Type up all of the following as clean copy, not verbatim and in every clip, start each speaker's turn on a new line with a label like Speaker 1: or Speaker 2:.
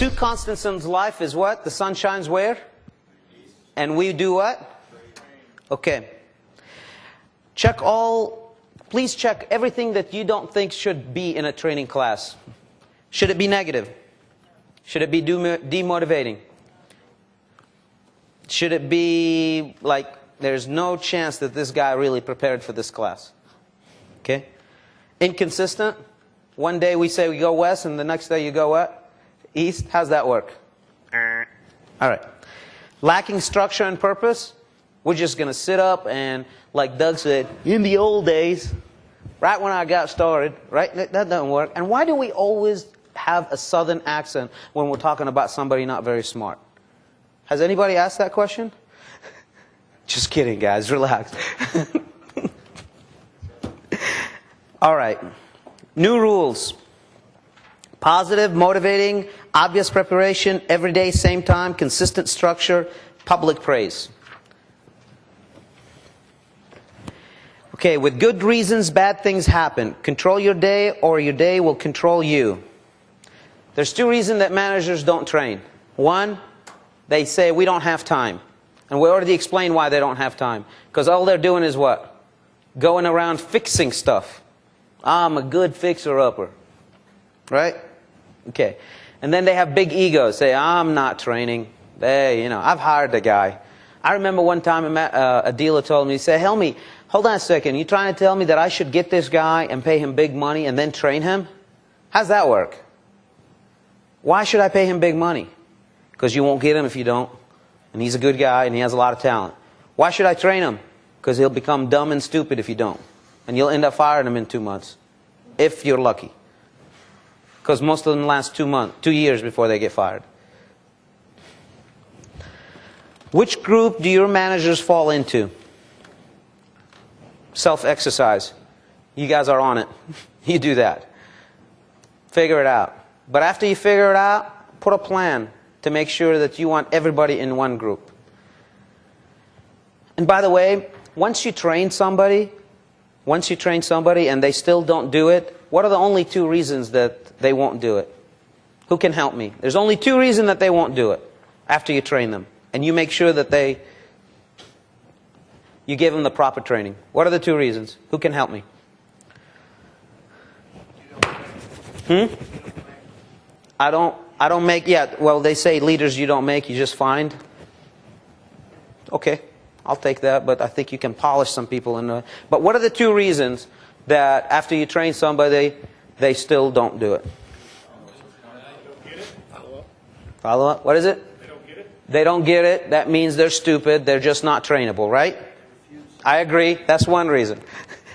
Speaker 1: two constants in life is what? The sun shines where? And we do what? Okay. Please check everything that you don't think should be in a training class. Should it be negative? Should it be demotivating? Should it be like there's no chance that this guy really prepared for this class? Okay. Inconsistent. One day we say we go west and the next day you go what? East. How's that work? All right. Lacking structure and purpose. We're just going to sit up and, like Doug said, in the old days, right when I got started, right? That doesn't work. And why do we always have a southern accent when we're talking about somebody not very smart? Has anybody asked that question? Just kidding, guys. Relax. All right. New rules. Positive, motivating, obvious preparation, every day, same time, consistent structure, public praise. Okay, with good reasons, bad things happen. Control your day or your day will control you. There's two reasons that managers don't train. One, they say we don't have time. And we already explained why they don't have time. Because all they're doing is what? Going around fixing stuff. I'm a good fixer-upper. Right? Okay. And then they have big egos. Say, I'm not training. I've hired the guy. I remember one time a dealer told me, he said, Helmy, hold on a second. You trying to tell me that I should get this guy and pay him big money and then train him? How's that work? Why should I pay him big money? Because you won't get him if you don't. And he's a good guy and he has a lot of talent. Why should I train him? Because he'll become dumb and stupid if you don't. And you'll end up firing him in 2 months. If you're lucky. Because most of them last 2 years before they get fired. Which group do your managers fall into? Self-exercise. You guys are on it. You do that. Figure it out. But after you figure it out, put a plan to make sure that you want everybody in one group. And by the way, once you train somebody and they still don't do it, what are the only 2 reasons that they won't do it? Who can help me? There's only 2 reasons that they won't do it after you train them. And you make sure that you give them the proper training. What are the 2 reasons? Who can help me? I don't make, well, they say leaders you don't make, you just find. Okay, I'll take that, but I think you can polish some people. But what are the 2 reasons that after you train somebody, they still don't do it? Follow up? What is it? They don't get it. That means they're stupid. They're just not trainable, right? I agree. That's one reason.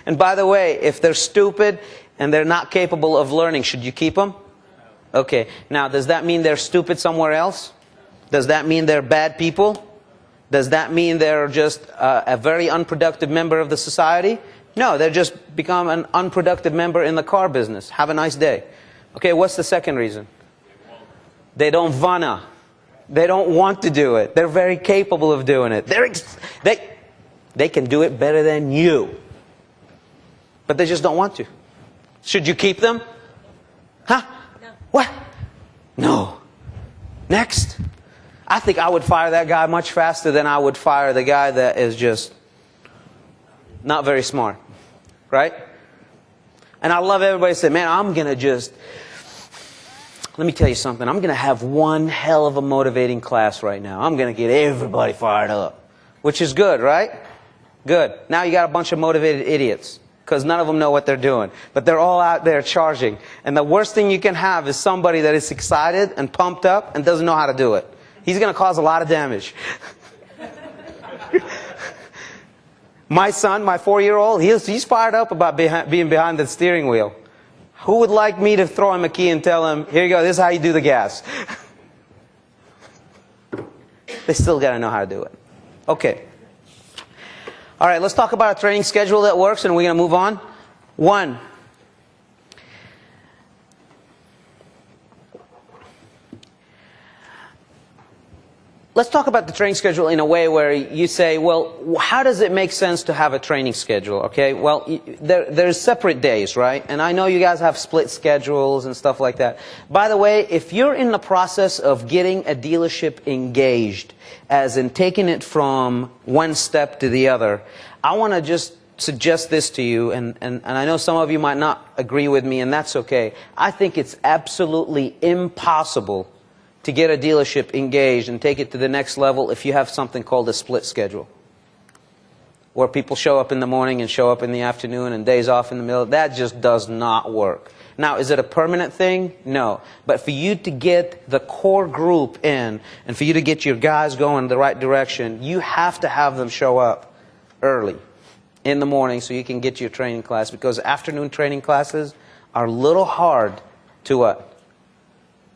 Speaker 1: And by the way, if they're stupid and they're not capable of learning, should you keep them? Okay. Now, does that mean they're stupid somewhere else? Does that mean they're bad people? Does that mean they're just a very unproductive member of the society? No, they're just become an unproductive member in the car business. Have a nice day. Okay, what's the second reason? They don't wanna. They don't want to do it. They're very capable of doing it. They can do it better than you. But they just don't want to. Should you keep them? Huh? No. What? No. Next. I think I would fire that guy much faster than I would fire the guy that is just not very smart. Right? And I love everybody say, man, I'm going to just... Let me tell you something. I'm going to have one hell of a motivating class right now. I'm going to get everybody fired up. Which is good, right? Good. Now you got a bunch of motivated idiots. Because none of them know what they're doing. But they're all out there charging. And the worst thing you can have is somebody that is excited and pumped up and doesn't know how to do it. He's going to cause a lot of damage. My son, my 4-year-old, he's fired up about being behind the steering wheel. Who would like me to throw him a key and tell him, here you go, this is how you do the gas? They still got to know how to do it. Okay. All right, let's talk about a training schedule that works, and we're going to move on. 1. let's talk about the training schedule in a way where you say, well, how does it make sense to have a training schedule? Okay, well, there's separate days, right? And I know you guys have split schedules and stuff like that. By the way, if you're in the process of getting a dealership engaged, as in taking it from one step to the other, I want to just suggest this to you, and I know some of you might not agree with me, and that's okay. I think it's absolutely impossible to get a dealership engaged and take it to the next level if you have something called a split schedule, where people show up in the morning and show up in the afternoon and days off in the middle. That just does not work. Now, is it a permanent thing? No. But for you to get the core group in and for you to get your guys going in the right direction, you have to have them show up early in the morning so you can get your training class, because afternoon training classes are a little hard to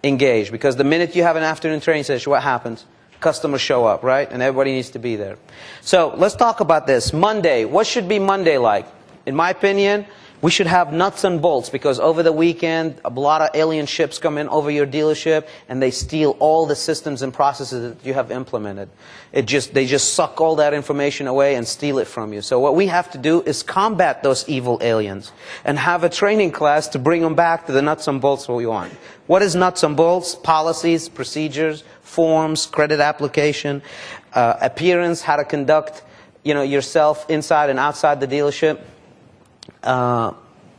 Speaker 1: engage, because the minute you have an afternoon training session, what happens? Customers show up, right? And everybody needs to be there. So let's talk about this. Monday. What should be Monday like? In my opinion, we should have nuts and bolts, because over the weekend, a lot of alien ships come in over your dealership and they steal all the systems and processes that you have implemented. They just suck all that information away and steal it from you. So what we have to do is combat those evil aliens and have a training class to bring them back to the nuts and bolts what we want. What is nuts and bolts? Policies, procedures, forms, credit application, appearance, how to conduct, yourself inside and outside the dealership.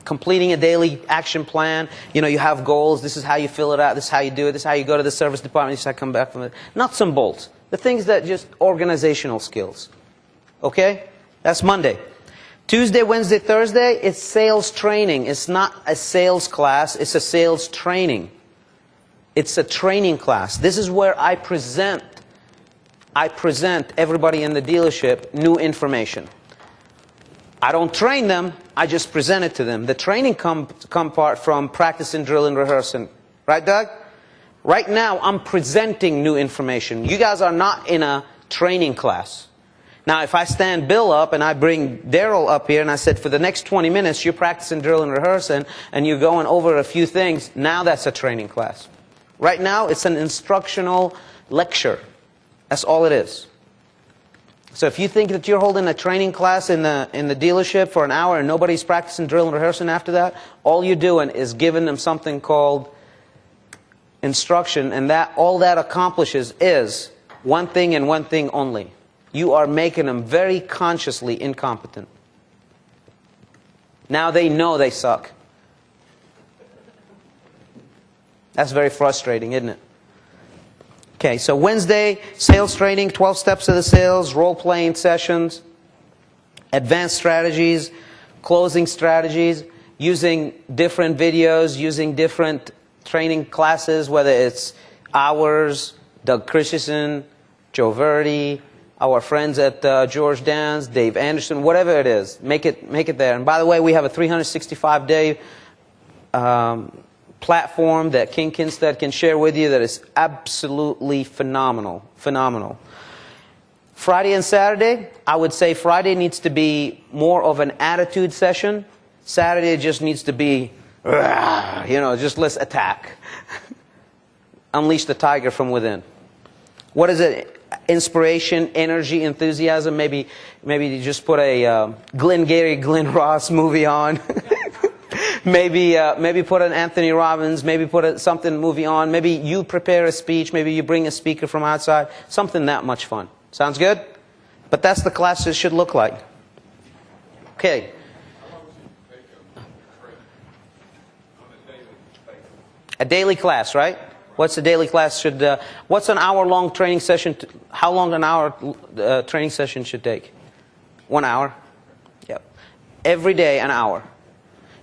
Speaker 1: Completing a daily action plan. You have goals. This is how you fill it out. This is how you do it. This is how you go to the service department. This is how you come back from it. Nuts and bolts. The things that just organizational skills. Okay? That's Monday. Tuesday, Wednesday, Thursday, it's sales training. It's not a sales class. It's a sales training. It's a training class. This is where I present everybody in the dealership new information. I don't train them, I just present it to them. The training come part from practicing, drilling, rehearsing. Right, Doug? Right now, I'm presenting new information. You guys are not in a training class. Now, if I stand Bill up and I bring Daryl up here and I said, for the next 20 minutes, you're practicing, drilling, rehearsing, and you're going over a few things, now that's a training class. Right now, it's an instructional lecture. That's all it is. So if you think that you're holding a training class in the dealership for an hour and nobody's practicing, drilling, rehearsing after that, all you're doing is giving them something called instruction, and all that accomplishes is one thing and one thing only. You are making them very consciously incompetent. Now they know they suck. That's very frustrating, isn't it? Okay, so Wednesday, sales training, 12 steps of the sales, role-playing sessions, advanced strategies, closing strategies, using different videos, using different training classes, whether it's ours, Doug Christensen, Joe Verdi, our friends at George Dan's, Dave Anderson, whatever it is, make it there. And by the way, we have a 365-day platform that King Kinstead can share with you that is absolutely phenomenal. Phenomenal. Friday and Saturday, I would say Friday needs to be more of an attitude session. Saturday just needs to be, just let's attack. Unleash the tiger from within. What is it? Inspiration, energy, enthusiasm. Maybe you just put a Glenn Ross movie on. Maybe put an Anthony Robbins, maybe put something movie on, maybe you prepare a speech, maybe you bring a speaker from outside, something that much fun. Sounds good? But that's the class it should look like. Okay. A daily class, right? What's a daily class what's an hour-long training session, how long an hour training session should take? 1 hour? Yep. Every day, an hour.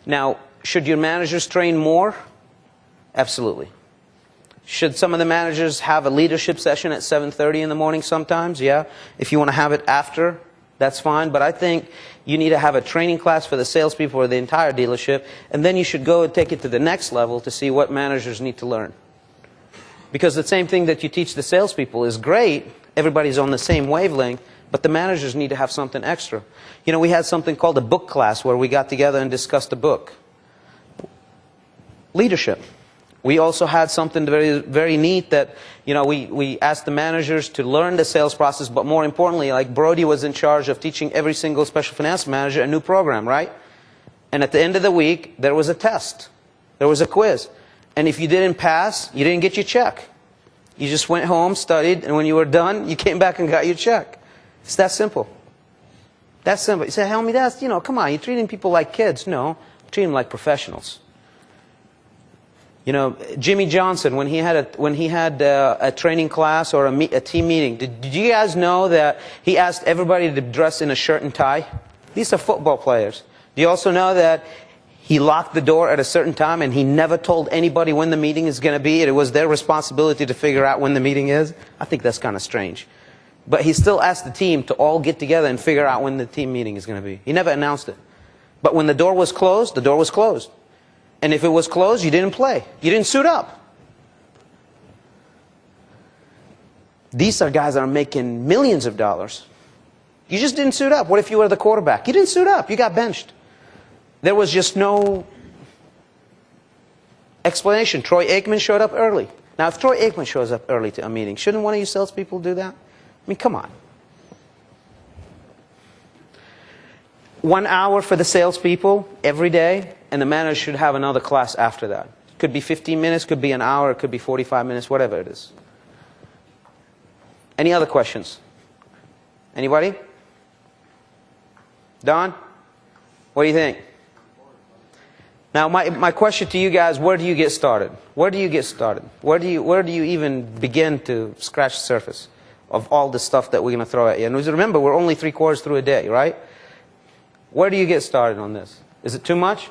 Speaker 1: Now, should your managers train more? Absolutely. Should some of the managers have a leadership session at 7:30 in the morning sometimes? Yeah. If you want to have it after, that's fine. But I think you need to have a training class for the salespeople or the entire dealership, and then you should go and take it to the next level to see what managers need to learn. Because the same thing that you teach the salespeople is great. Everybody's on the same wavelength. But the managers need to have something extra. We had something called a book class where we got together and discussed a book. Leadership. We also had something very, very neat that, you know, we asked the managers to learn the sales process, but more importantly, like Brody was in charge of teaching every single special finance manager a new program, right? And at the end of the week, there was a test. There was a quiz. And if you didn't pass, you didn't get your check. You just went home, studied, and when you were done, you came back and got your check. It's that simple. That's simple. You say, Helmy, that's, you know, come on, you're treating people like kids. No, treat them like professionals. You know, Jimmy Johnson, when he had a training class or a team meeting, did you guys know that he asked everybody to dress in a shirt and tie? These are football players. Do you also know that he locked the door at a certain time and he never told anybody when the meeting is going to be? It was their responsibility to figure out when the meeting is. I think that's kind of strange. But he still asked the team to all get together and figure out when the team meeting is going to be. He never announced it. But when the door was closed, the door was closed. And if it was closed, you didn't play. You didn't suit up. These are guys that are making millions of dollars. You just didn't suit up. What if you were the quarterback? You didn't suit up. You got benched. There was just no explanation. Troy Aikman showed up early. Now, if Troy Aikman shows up early to a meeting, shouldn't one of you salespeople do that? I mean, come on. 1 hour for the salespeople every day, and the manager should have another class after that. It could be 15 minutes, could be an hour, it could be 45 minutes, whatever it is. Any other questions? Anybody? Don? What do you think? Now, my question to you guys, where do you get started? Where do you get started? Where do you even begin to scratch the surface of all the stuff that we're going to throw at you? And remember, we're only 3/4 through a day, right? Where do you get started on this? Is it too much?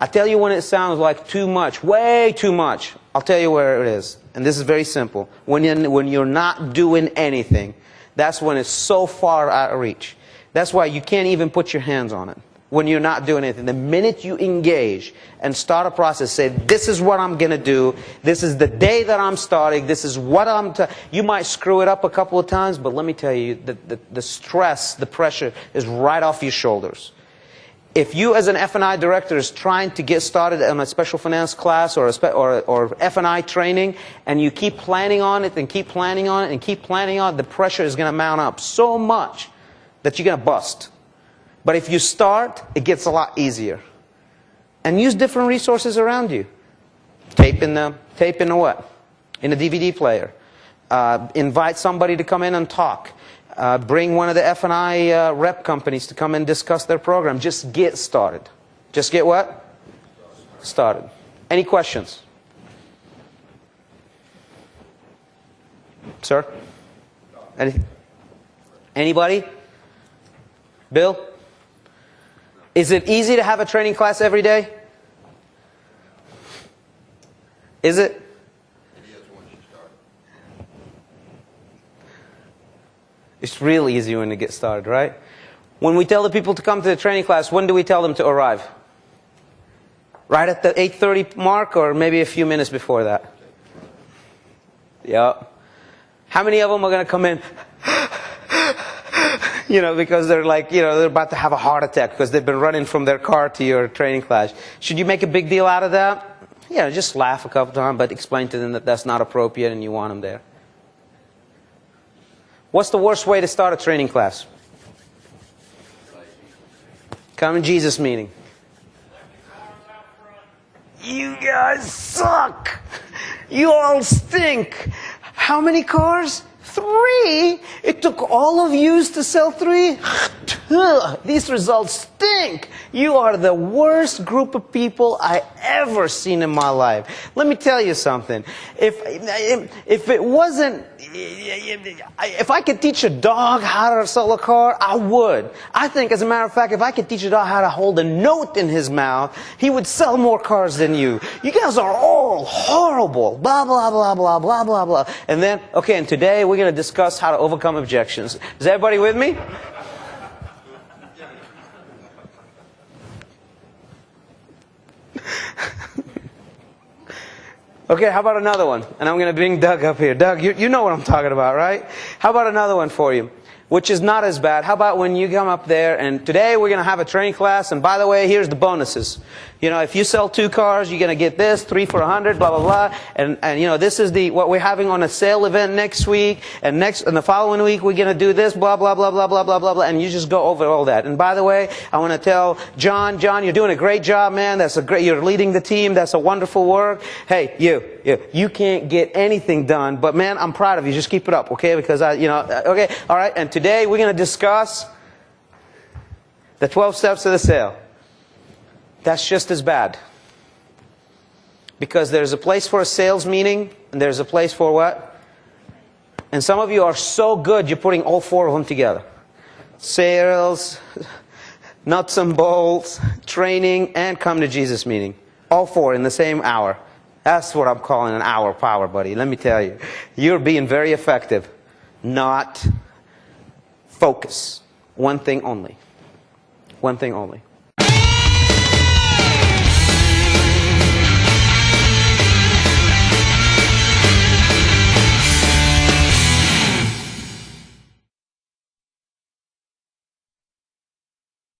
Speaker 1: I tell you when it sounds like too much, way too much. I'll tell you where it is. And this is very simple. When you're not doing anything, that's when it's so far out of reach. That's why you can't even put your hands on it. When you're not doing anything. The minute you engage and start a process, say, this is what I'm going to do. This is the day that I'm starting. This is what you might screw it up a couple of times, but let me tell you, the stress, the pressure is right off your shoulders. If you as an F&I director is trying to get started on a special finance class or F&I training, and you keep planning on it and keep planning on it and keep planning on it, the pressure is going to mount up so much that you're going to bust. But if you start, it gets a lot easier. And use different resources around you. Tape in the what? In a DVD player. Invite somebody to come in and talk. Bring one of the F&I rep companies to come and discuss their program. Just get started. Just get what? Started. Any questions? Sir? Anybody? Bill? Is it easy to have a training class every day? Is it?
Speaker 2: It is once you start.
Speaker 1: It's real easy when you get started, right? When we tell the people to come to the training class, when do we tell them to arrive? Right at the 8:30 mark, or maybe a few minutes before that? Yeah. How many of them are going to come in? You know, because they're like, you know, they're about to have a heart attack because they've been running from their car to your training class. Should you make a big deal out of that? Yeah, just laugh a couple times, but explain to them that that's not appropriate and you want them there. What's the worst way to start a training class? Come in Jesus meeting. You guys suck. You all stink. How many cars? 3? It took all of you to sell 3? These results stink. You are the worst group of people I ever seen in my life. Let me tell you something. If it wasn't, if I could teach a dog how to sell a car, I would. I think, as a matter of fact, if I could teach a dog how to hold a note in his mouth, he would sell more cars than you. You guys are all horrible. Blah, blah, blah, blah, blah, blah, blah. And then, okay, and today we're going to discuss how to overcome objections. Is everybody with me? Okay, how about another one? And I'm going to bring Doug up here. Doug, you know what I'm talking about, right? How about another one for you, which is not as bad? How about when you come up there and today we're going to have a training class, and by the way, here's the bonuses. You know, if you sell 2 cars, you're going to get this, 3 for $100, blah, blah, blah. And you know, this is what we're having on a sale event next week. And the following week, we're going to do this, blah, blah, blah, blah, blah, blah, blah, blah. And you just go over all that. And by the way, I want to tell John, you're doing a great job, man. You're leading the team. That's a wonderful work. Hey, you can't get anything done. But man, I'm proud of you. Just keep it up, okay? Because okay, all right. And today, we're going to discuss the 12 steps of the sale. That's just as bad. Because there's a place for a sales meeting, and there's a place for what? And some of you are so good, you're putting all 4 of them together. Sales, nuts and bolts, training, and come to Jesus meeting. All 4 in the same hour. That's what I'm calling an hour power, buddy. Let me tell you. You're being very effective. Not focus. One thing only. One thing only.